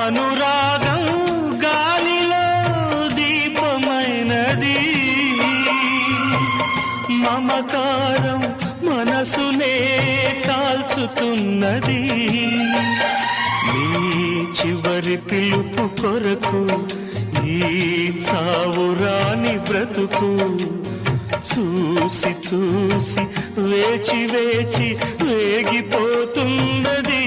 అనురాగం గాలిలో దీపమైనది, మమకారం మనసునే కాల్చుతున్నది. నీ చివరి పిలుపు కొరకు ఈ చావురాని బ్రతుకు చూసి చూసి వేచి వేచి వేగిపోతున్నది.